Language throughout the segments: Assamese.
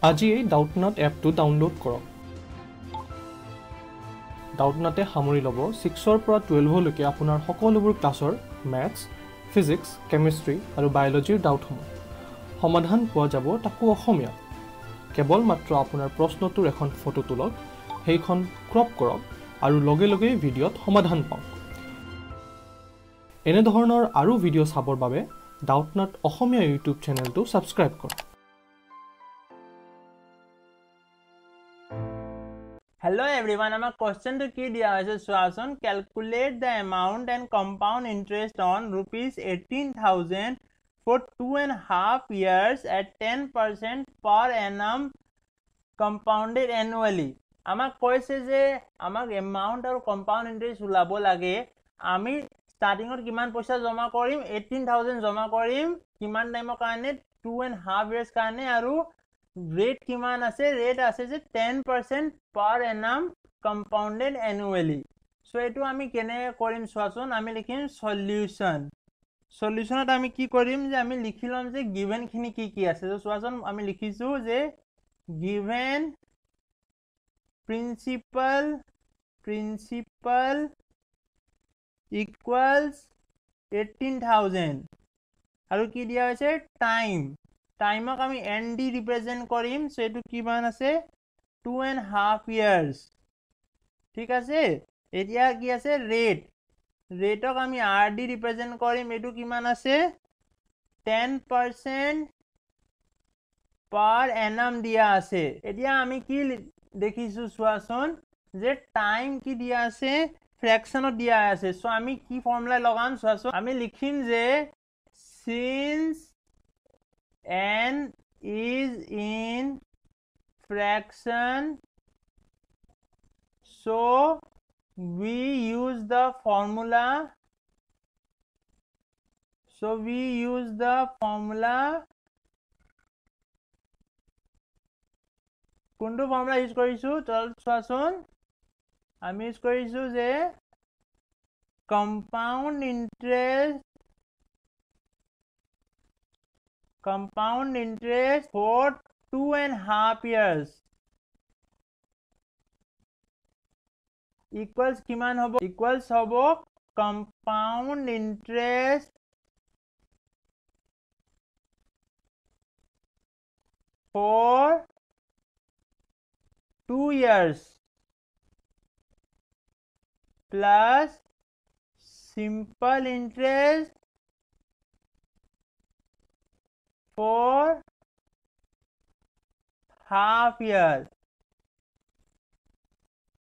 আজিয়ে ডাউটনাট এপটো ডাউনলোড কৰক। ডাউটনাটে সামৰি ল'ব 6ৰ পৰা 12লৈকে আপোনাৰ সকলোবোৰ ক্লাছৰ মেথছ, ফিজিক্স, কেমিষ্ট্ৰি আৰু বায়'লজিৰ ডাউটসমূহ। সমাধান পোৱা যাব তাকো অসমীয়াত। কেৱল মাত্ৰ আপোনাৰ প্ৰশ্নটোৰ এখন ফটো তোলক, সেইখন ক্ৰপ কৰক আৰু লগে লগে ভিডিঅ'ত সমাধান পাওক। এনেধৰণৰ আৰু ভিডিঅ' চাবৰ বাবে ডাউটনাট অসমীয়া ইউটিউব চেনেলটো ছাবস্ক্ৰাইব কৰক। Hello everyone, our question to key diya hoise Swason, calculate the amount and compound interest on rupees 18,000 for 2.5 years at 10% per annum compounded annually. আমাক কৈছে যে আমাক amount আৰু compound interest ওলাব লাগে। আমি startingত কিমান পইচা জমা কৰিম? 18,000 জমা কৰিম কিমান টাইমৰ কাৰণে? 2.5 years কাৰণে। আৰু rate কিমান আছে? rate আছে যে 10% per annum compounded annually. So এটো আমি কেনে কৰিম চোৱাচোন। আমি লিখিম solution. Solutionত আমি কি কৰিম যে আমি লিখি লম যে given খিনি কি আছে। তো চোৱাচোন আমি লিখিছো যে given principal equals 18,000 আৰু কি দিয়া হৈছে time টাইমক আমি nd ৰিপ্ৰেজেন্ট কৰিম। সো এটো কিমান আছে 2.5 years। ঠিক আছে, এতিয়া কি আছে ৰেটক আমি rd ৰিপ্ৰেজেন্ট কৰিম। এটো কিমান আছে 10% per annum দিয়া আছে। এতিয়া আমি কি দেখিছো চোৱাচোন যে টাইম কি দিয়া আছে ফ্ৰেকশনত দিয়া আছে। সো আমি কি ফৰ্মুলা লগাম চোৱাচোন। আমি লিখিম যে since n is in fraction, so we use the formula কোনটো ফৰ্মুলা ইউজ কৰিছো তল চোৱাচোন। আমি ইউজ কৰিছো যে compound interest for 2.5 years equals কিমান হ'ব? equals হ'ব compound interest for 2 years plus simple interest for half year।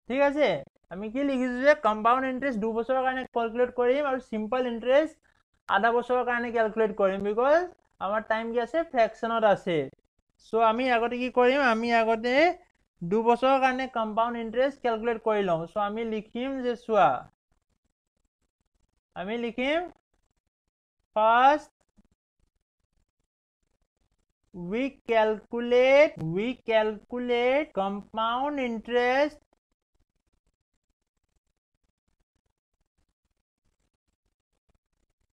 ঠিক আছে, আমি কি লিখিছো যে কম্পাউন্ড ইন্টারেস্ট 2 বছৰৰ কাৰণে ক্যালকুলেট কৰিম আৰু সিম্পল ইন্টাৰেস্ট আধা বছৰৰ কাৰণে ক্যালকুলেট কৰিম বিকজ আমাৰ টাইম কি আছে ফ্ৰেকশনত আছে। সো আমি আগতে কি কৰিম আমি আগতে 2 বছৰৰ কাৰণে কম্পাউন্ড ইন্টাৰেস্ট ক্যালকুলেট কৰি লম। সো আমি লিখিম যে সোয়া আমি লিখিম first we calculate compound interest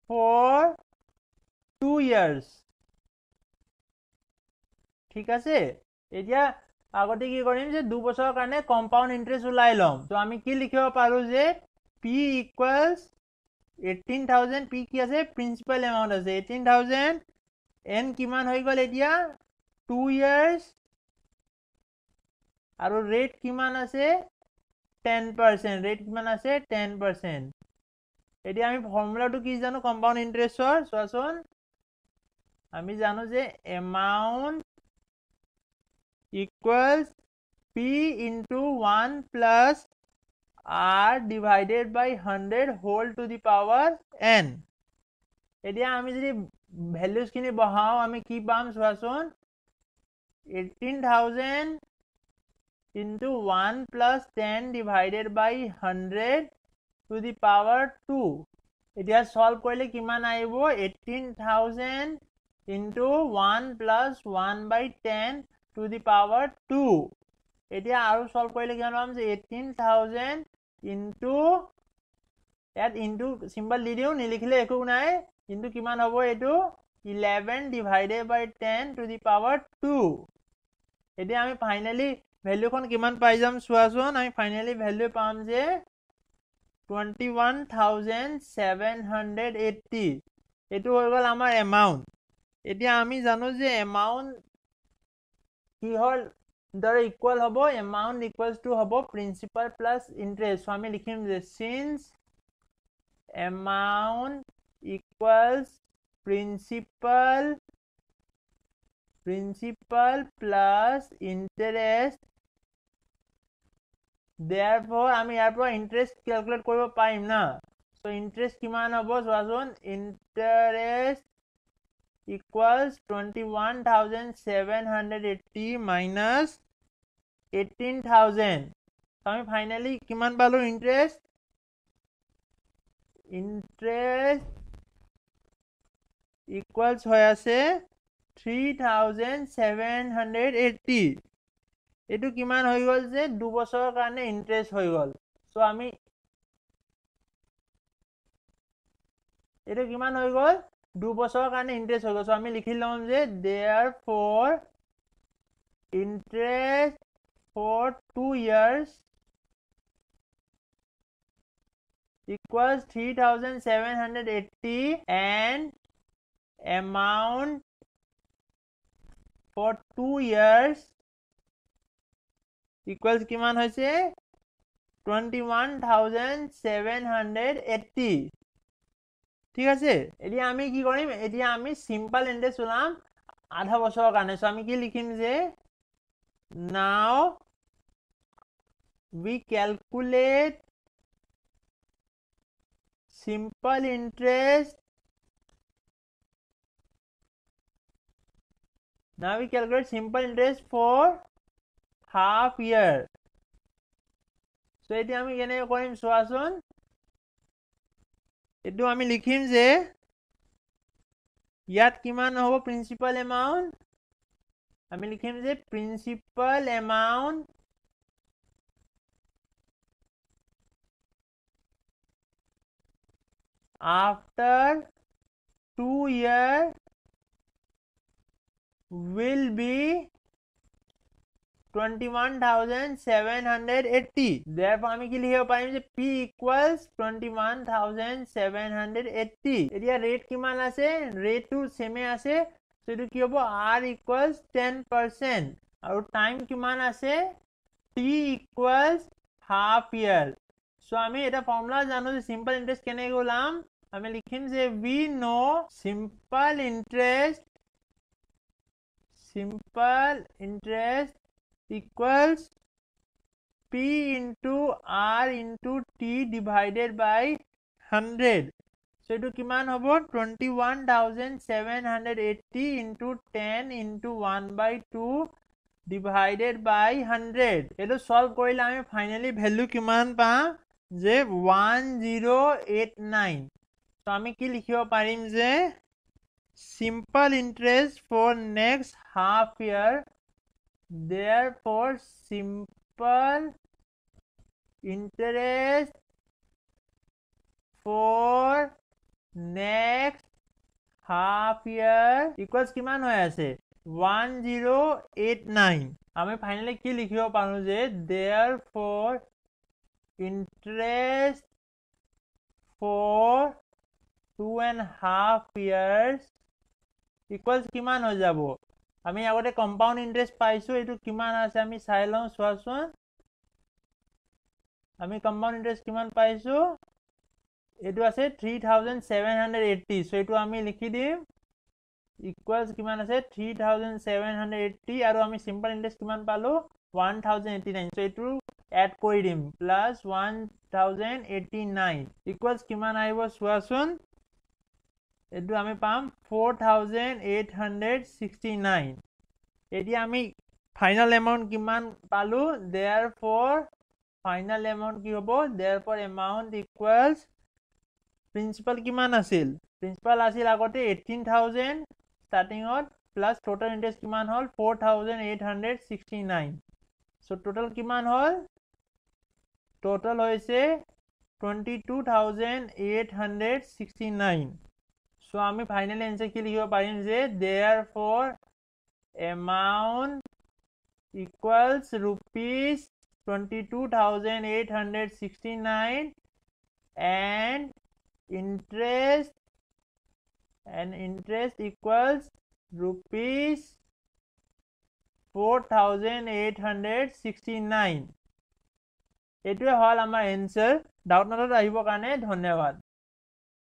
for 2 years। ঠিক আছে, এতিয়া আগতে কি কৰিম যে 2 বছৰৰ কাৰণে কম্পাউন্ড ইন্টাৰেস্ট উলাই লম। তো আমি কি লিখিব পাৰো যে p equals 18,000 p কি আছে প্ৰিন্সিপাল এমাউন্ট আছে 18,000 n কিমান হৈ গল এতিয়া 2 years আৰু ৰেট কিমান আছে 10%। ৰেট কিমান আছে 10%। এতিয়া আমি ফৰ্মুলাটো কি জানো কম্পাউন্ড ইন্টাৰেস্টৰ চোৱাচোন। আমি জানো যে amount equals p into 1 plus r divided by 100 whole to the power n। এতিয়া আমি যদি ভ্যালুজ খিনি বহাও আমি কি পাম চোৱাচোন 18,000 into 1 plus 10 divided by 100 to the power 2। এতিয়া সলভ কৰিলে কিমান আহিব 18,000 into 1 plus 1 by 10 to the power 2। এতিয়া আৰু সলভ কৰিলে কিমান পাম যে 18,000 into ইয়াত ইনটু সিম্বল দি দিও নিলিখিলে একো নাই কিন্তু কিমান হ'ব এটো 11 divided by 10 to the power 2। এতিয়া আমি ফাইনালি ভ্যালুখন কিমান পাই যাম চোৱাচোন আমি ফাইনালি ভ্যালু পাম যে 21,780 এটো হৈ গল আমাৰ এমাউন্ট এতিয়া আমি জানো যে এমাউন্ট কি হল দৰে ইকুয়াল হ'ব এমাউন্ট ইকুয়ালস টু হ'ব প্ৰিন্সিপাল প্লাস ইন্টারেস্ট সো আমি লিখিম যে since amount equals principal plus interest therefore আমি ইয়াৰ পৰা interest calculate কৰিব পাৰিম না so interest কিমান হ'ব চোৱাচোন interest equals 21,780 minus 18,000 আমি finally কিমান পালো interest equals হৈ আছে 3,780 এটো কিমান হৈ গল যে 2 বছৰৰ কাৰণে ইন্টাৰেস্ট হৈ গল সো আমি এটো কিমান হৈ গল 2 বছৰৰ কাৰণে ইন্টারেস্ট হৈ গল সো আমি লিখি লম যে therefore interest for 2 years equals 3,780 and amount for 2 years equals কিমান হৈছে 21,780 ঠিক আছে এতিয়া আমি কি কৰিম এতিয়া আমি সিম্পল ইন্টাৰেস্ট উলাম আধা বছৰৰ কাৰণে সো আমি কি লিখিম যে now we calculate simple interest for half year so এটি আমি কেনে কৰিম চোৱাচোন এটো আমি লিখিম যে ইয়াত কিমান হ'ব প্ৰিন্সিপাল এমাউন্ট আমি লিখিম যে principal amount after 2 years will be 21,780 therefore আমি কি লিখিব পাৰিম যে p equals 21,780 এতিয়া ৰেট কিমান আছে ৰেট টু সেমে আছে সো এটো কি হ'ব r equals 10% আৰু টাইম কিমান আছে t equals half year so আমি এটা ফর্মুলা জানো যে সিম্পল ইন্টারেস্ট কেনে গলাম আমি লিখিম যে we know simple interest equals p into r into t divided by 100 so etu kiman hobo 21,780 into 10 into 1 by 2 divided by 100 etu solve korile ami finally value kiman pa je 1089 so ami ki likhibo parim je simple interest for next half year therefore simple interest for next half year equals কিমান হৈ আছে 1089 আমি ফাইনালি কি লিখিব পাৰো যে therefore interest for 2.5 years equals কিমান হৈ যাব আমি আগতে কম্পাউন্ড ইন্টারেস্ট পাইছো এটো কিমান আছে আমি চাই লও সোৱাচোন আমি কম্পাউন্ড ইন্টারেস্ট কিমান পাইছো এটো আছে 3,780 সো এটো আমি লিখি দিম ইকুয়ালস কিমান আছে 3,780 আৰু আমি সিম্পল ইন্টাৰেস্ট কিমান পালো 1,089 সো এটো এড কৰি দিম প্লাস 1,089 ইকুয়ালস কিমান আইব সোৱাচোন এটো আমি পাম 4,869 এতিয়া আমি ফাইনাল এমাউন্ট কিমান পালো therefore ফাইনাল এমাউন্ট কি হ'ব therefore amount equals প্রিন্সিপাল কিমান আছিল প্রিন্সিপাল আছিল আগতে 18,000 স্টার্টিং অত প্লাস টোটাল ইন্টারেস্ট কিমান হল 4,869 সো টোটাল কিমান হল টোটাল হৈছে 22,869 সো আমি ফাইনালি আনসার কি লিখিব পাৰিম যে therefore amount equals rupees 22,869 and interest equals rupees 4,869. এটোৱে হল আমাৰ এনসাৰ। ডাউট নোটত আহিবৰ কাৰণে ধন্যবাদ।